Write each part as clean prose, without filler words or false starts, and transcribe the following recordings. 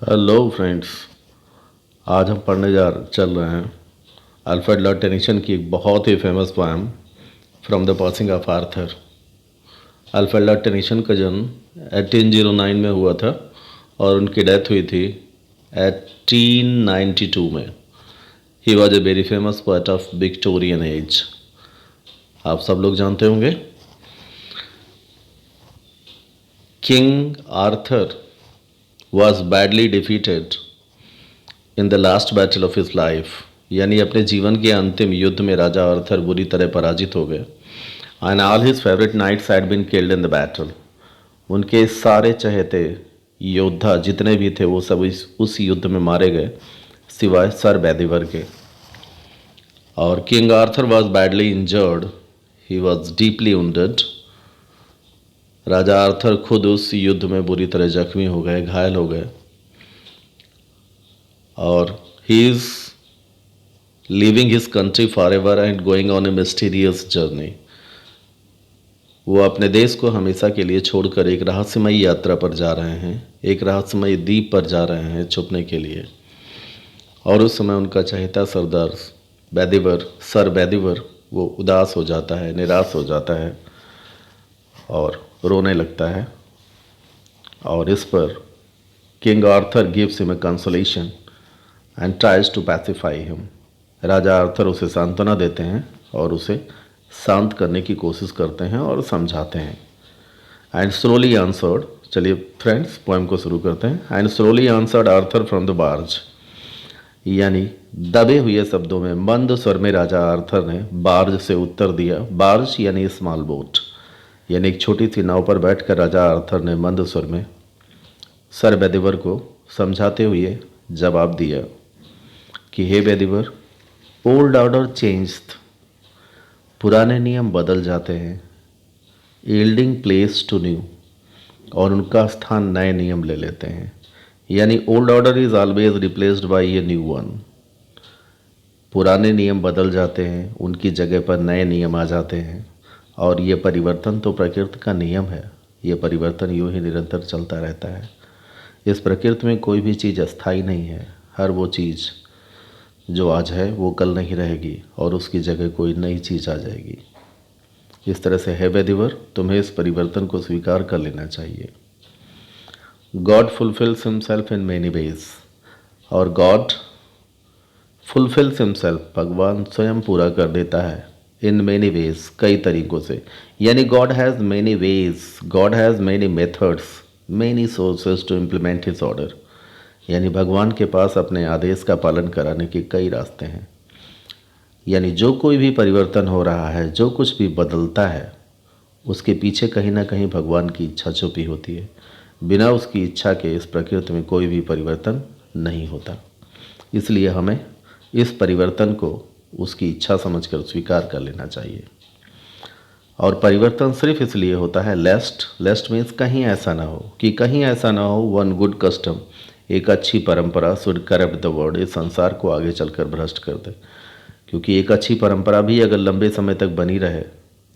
Hello friends. आज हम पढ़ने जा चल रहे हैं अल्फ्रेड लॉर्ड टेनिसन की एक बहुत ही famous poem from the passing of Arthur. Alfred Lord Tennyson का जन्म 1809 में हुआ था और उनकी डेथ हुई थी 1892 में। He was a very famous poet of Victorian age. आप सब लोग जानते होंगे king Arthur was badly defeated in the last battle of his life, यानी अपने जीवन के अंतिम युद्ध में राजा आर्थर बुरी तरह पराजित हो गए। And all his favourite knights had been killed in the battle. उनके सारे चहेते योद्धा जितने भी थे वो सब उस युद्ध में मारे गए सिवाय सर बेदिवर के। और king Arthur was badly injured, he was deeply wounded. Raja Arthur खुद उस युद्ध में बुरी तरह जख्मी हो गए, घायल हो गए। और he is leaving his country for ever and going on A mysterious journey. वो अपने देश को हमेशा के लिए छोड़कर एक रहस्यमयी यात्रा पर जा रहे हैं, एक रहस्यमयी द्वीप पर जा रहे हैं छुपने के लिए। और उस समय उनका चहेता सरदार बेदिवर, सर बेदिवर, वो उदास हो जाता है, निराश हो जाता है और रोने लगता है। और इस पर King Arthur gives him a consolation and tries to pacify him. राजा आर्थर उसे सांत्वना देते हैं और उसे शांत करने की कोशिश करते हैं और समझाते हैं। एंड स्लोली आंसर्ड, चलिए फ्रेंड्स पोएम को शुरू करते हैं। And slowly answered Arthur from the barge, यानी दबे हुए शब्दों में मंद स्वर में राजा आर्थर ने बार्ज से उत्तर दिया। बार्ज यानी स्मॉल बोट, यानी एक छोटी सी नाव पर बैठकर राजा आर्थर ने मंद स्वर में सर बेदिवर को समझाते हुए जवाब दिया कि हे बेदिवर, ओल्ड ऑर्डर चेंज्ड, पुराने नियम बदल जाते हैं, यील्डिंग प्लेस टू न्यू, और उनका स्थान नए नियम ले लेते हैं। यानी old order is always replaced by a new one. पुराने नियम बदल जाते हैं, उनकी जगह पर नए नियम आ जाते हैं। और ये परिवर्तन तो प्रकृति का नियम है, ये परिवर्तन यूं ही निरंतर चलता रहता है। इस प्रकृति में कोई भी चीज़ अस्थायी नहीं है। हर वो चीज़ जो आज है वो कल नहीं रहेगी और उसकी जगह कोई नई चीज़ आ जाएगी। इस तरह से है बेदिवर, तुम्हें इस परिवर्तन को स्वीकार कर लेना चाहिए। God fulfils himself in many ways, और गॉड फुलफिल्स हिमसेल्फ, भगवान स्वयं पूरा कर देता है, इन मेनी वेज, कई तरीकों से। यानी God has many ways, God has many methods, many sources to implement his order. यानी भगवान के पास अपने आदेश का पालन कराने के कई रास्ते हैं। यानी जो कोई भी परिवर्तन हो रहा है, जो कुछ भी बदलता है, उसके पीछे कहीं ना कहीं भगवान की इच्छा छुपी होती है। बिना उसकी इच्छा के इस प्रकृति में कोई भी परिवर्तन नहीं होता। इसलिए हमें इस परिवर्तन को उसकी इच्छा समझकर स्वीकार कर लेना चाहिए। और परिवर्तन सिर्फ इसलिए होता है, लेस्ट मीन्स कहीं ऐसा ना हो, कि कहीं ऐसा ना हो वन गुड कस्टम, एक अच्छी परंपरा शुड करप्ट द वर्ल्ड, इस संसार को आगे चलकर भ्रष्ट कर दे। क्योंकि एक अच्छी परंपरा भी अगर लंबे समय तक बनी रहे,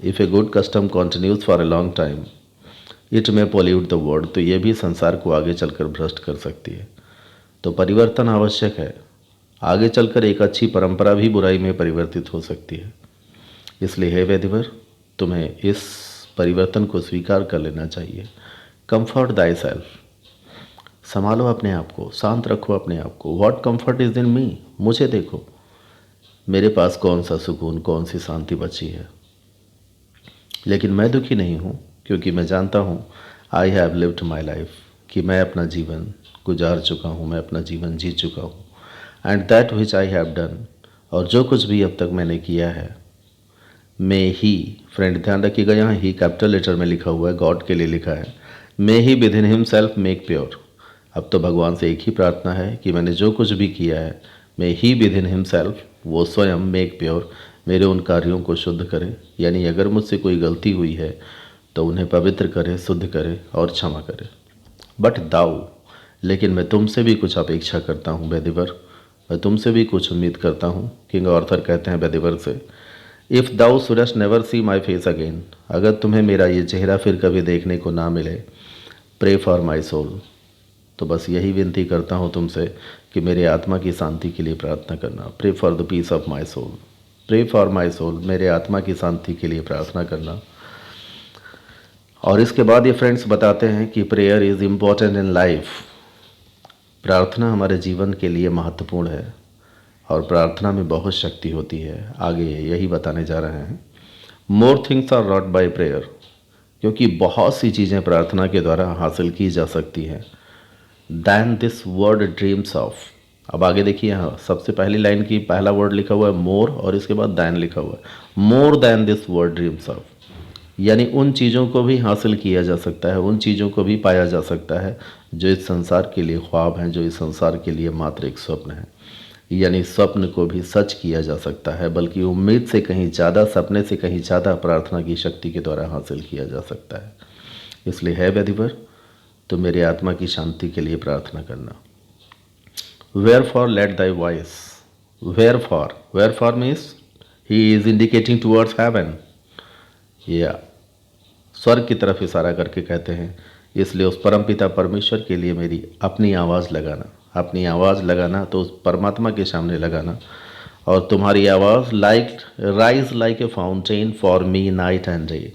if a good custom continues for a long time, it में पॉल्यूट द वर्ल्ड, तो ये भी संसार को आगे चलकर भ्रष्ट कर सकती है। तो परिवर्तन आवश्यक है। आगे चलकर एक अच्छी परंपरा भी बुराई में परिवर्तित हो सकती है। इसलिए हे बेदिवर, तुम्हें इस परिवर्तन को स्वीकार कर लेना चाहिए। कंफर्ट दाई सेल्फ, संभालो अपने आप को, शांत रखो अपने आप को। व्हाट कंफर्ट इज इन मी, मुझे देखो, मेरे पास कौन सा सुकून, कौन सी शांति बची है। लेकिन मैं दुखी नहीं हूँ, क्योंकि मैं जानता हूँ I have lived my life, कि मैं अपना जीवन गुजार चुका हूँ, मैं अपना जीवन जी चुका हूँ। And that which I have done, और जो कुछ भी अब तक मैंने किया है, मे ही, फ्रेंड ध्यान रखिएगा यहाँ ही कैपिटल लेटर में लिखा हुआ है, गॉड के लिए लिखा है। May he within himself make pure. अब तो भगवान से एक ही प्रार्थना है कि मैंने जो कुछ भी किया है, may he within himself, वो स्वयं मेक प्योर, मेरे उन कार्यों को शुद्ध करे। यानी अगर मुझसे कोई गलती हुई है तो उन्हें पवित्र करे, शुद्ध करे और क्षमा करे। बट दाऊ, लेकिन मैं तुमसे भी कुछ अपेक्षा करता हूँ बेदिवर, मैं तुमसे भी कुछ उम्मीद करता हूँ। किंग आर्थर कहते हैं बेदिवर से, if thou shouldst never see my face again, अगर तुम्हें मेरा ये चेहरा फिर कभी देखने को ना मिले, प्रे फॉर माई सोल, तो बस यही विनती करता हूँ तुमसे कि मेरे आत्मा की शांति के लिए प्रार्थना करना। Pray for the peace of my soul, pray for my soul, मेरे आत्मा की शांति के लिए प्रार्थना करना। और इसके बाद ये फ्रेंड्स बताते हैं कि prayer is important in life. प्रार्थना हमारे जीवन के लिए महत्वपूर्ण है और प्रार्थना में बहुत शक्ति होती है। आगे यही बताने जा रहे हैं। More things are wrought by prayer, क्योंकि बहुत सी चीज़ें प्रार्थना के द्वारा हासिल की जा सकती हैं। Than this world dreams of. अब आगे देखिए, यहाँ सबसे पहली लाइन की पहला वर्ड लिखा हुआ है मोर और इसके बाद दैन लिखा हुआ है। More than this world dreams of, यानी उन चीज़ों को भी हासिल किया जा सकता है, उन चीज़ों को भी पाया जा सकता है जो इस संसार के लिए ख्वाब हैं, जो इस संसार के लिए मात्र एक स्वप्न है। यानी स्वप्न को भी सच किया जा सकता है, बल्कि उम्मीद से कहीं ज़्यादा, सपने से कहीं ज़्यादा प्रार्थना की शक्ति के द्वारा हासिल किया जा सकता है। इसलिए है बेदिवर, तो मेरे आत्मा की शांति के लिए प्रार्थना करना। Wherefore let thy voice, wherefore means he is indicating towards heaven, या स्वर्ग की तरफ इशारा करके कहते हैं। इसलिए उस परमपिता परमेश्वर के लिए मेरी अपनी आवाज़ लगाना, तो उस परमात्मा के सामने लगाना। और तुम्हारी आवाज़ rise like a fountain for me night and day,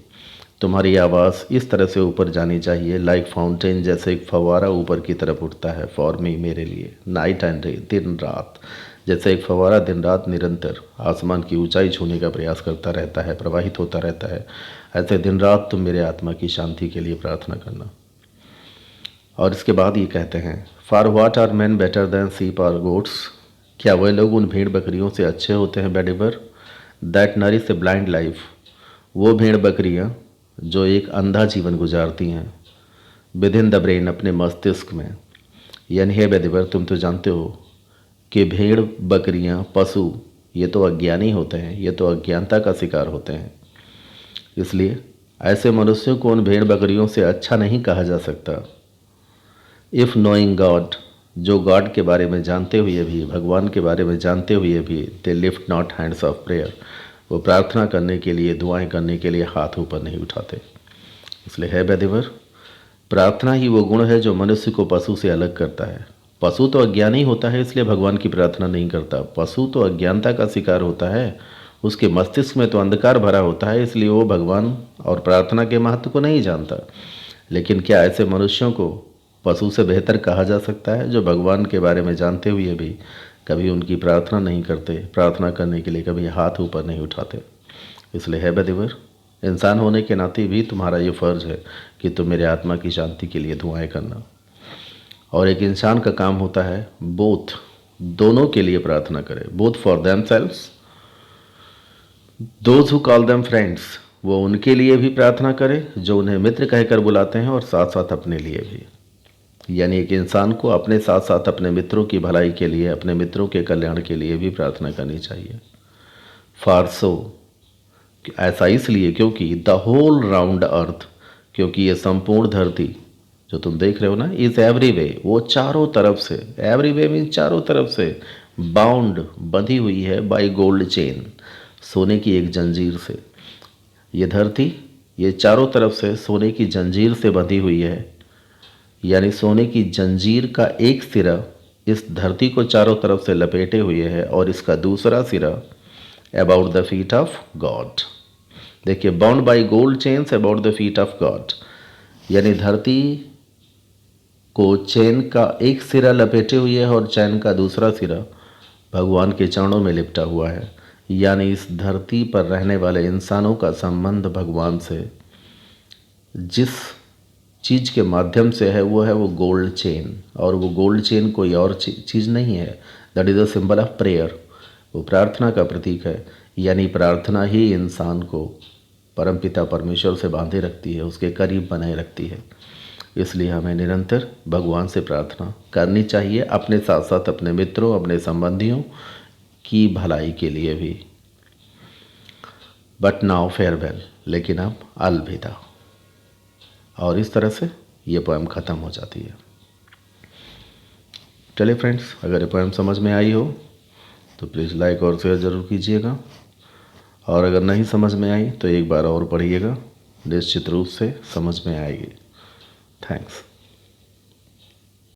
तुम्हारी आवाज़ इस तरह से ऊपर जानी चाहिए, लाइक फाउंटेन, जैसे एक फव्वारा ऊपर की तरफ उठता है, फॉर मी, मेरे लिए, नाइट एंड डे, दिन रात, जैसे एक फव्वारा दिन रात निरंतर आसमान की ऊंचाई छूने का प्रयास करता रहता है, प्रवाहित होता रहता है, ऐसे दिन रात तुम मेरे आत्मा की शांति के लिए प्रार्थना करना। और इसके बाद ये कहते हैं, for what are men better than sheep or goats, क्या वह लोग उन भेड़ बकरियों से अच्छे होते हैं Bedivere, that nourish a blind life, वो भेड़ बकरियाँ जो एक अंधा जीवन गुजारती हैं, विद इन द ब्रेन, अपने मस्तिष्क में। यानी है बेदिवर, तुम तो जानते हो कि भेड़ बकरियां, पशु, ये तो अज्ञानी होते हैं, ये तो अज्ञानता का शिकार होते हैं। इसलिए ऐसे मनुष्यों को उन भेड़ बकरियों से अच्छा नहीं कहा जा सकता। इफ़ नोइंग गॉड, जो गॉड के बारे में जानते हुए भी, भगवान के बारे में जानते हुए भी, they lift not hands of prayer, वो प्रार्थना करने के लिए, दुआएं करने के लिए हाथ ऊपर नहीं उठाते। इसलिए है बेदिवर, प्रार्थना ही वो गुण है जो मनुष्य को पशु से अलग करता है। पशु तो अज्ञानी होता है, इसलिए भगवान की प्रार्थना नहीं करता। पशु तो अज्ञानता का शिकार होता है, उसके मस्तिष्क में तो अंधकार भरा होता है, इसलिए वो भगवान और प्रार्थना के महत्व को नहीं जानता। लेकिन क्या ऐसे मनुष्यों को पशु से बेहतर कहा जा सकता है, जो भगवान के बारे में जानते हुए भी कभी उनकी प्रार्थना नहीं करते, प्रार्थना करने के लिए कभी हाथ ऊपर नहीं उठाते। इसलिए है बेदिवर, इंसान होने के नाते भी तुम्हारा ये फ़र्ज़ है कि तुम मेरे आत्मा की शांति के लिए दुआएं करना। और एक इंसान का काम होता है बोथ, दोनों के लिए प्रार्थना करे, both for them selves, those who call them friends, वो उनके लिए भी प्रार्थना करे जो उन्हें मित्र कहकर बुलाते हैं, और साथ साथ अपने लिए भी। यानी एक इंसान को अपने साथ साथ अपने मित्रों की भलाई के लिए, अपने मित्रों के कल्याण के लिए भी प्रार्थना करनी चाहिए। फॉर सो, ऐसा इसलिए क्योंकि द होल राउंड अर्थ, क्योंकि ये संपूर्ण धरती जो तुम देख रहे हो ना, इज एवरी वे, वो चारों तरफ से, एवरी वे मीन चारों तरफ से, बाउंड, बंधी हुई है, बाय गोल्ड चेन, सोने की एक जंजीर से। ये धरती, ये चारों तरफ से सोने की जंजीर से बंधी हुई है। यानी सोने की जंजीर का एक सिरा इस धरती को चारों तरफ से लपेटे हुए है, और इसका दूसरा सिरा about the feet of God. देखिए, bound by gold chains about the feet of God, यानी धरती को चैन का एक सिरा लपेटे हुए है और चैन का दूसरा सिरा भगवान के चरणों में लिपटा हुआ है। यानी इस धरती पर रहने वाले इंसानों का संबंध भगवान से जिस चीज़ के माध्यम से है वो गोल्ड चेन, और वो गोल्ड चेन कोई और चीज़ नहीं है। That is a symbol of prayer, वो प्रार्थना का प्रतीक है। यानी प्रार्थना ही इंसान को परमपिता परमेश्वर से बांधे रखती है, उसके करीब बनाए रखती है। इसलिए हमें निरंतर भगवान से प्रार्थना करनी चाहिए, अपने साथ साथ अपने मित्रों, अपने संबंधियों की भलाई के लिए भी। बट नाउ फेयरवेल, लेकिन अब अलविदा। और इस तरह से ये पोएम ख़त्म हो जाती है। चलिए फ्रेंड्स, अगर ये पोएम समझ में आई हो तो प्लीज़ लाइक और शेयर ज़रूर कीजिएगा, और अगर नहीं समझ में आई तो एक बार और पढ़िएगा, निश्चित रूप से समझ में आएगी। थैंक्स।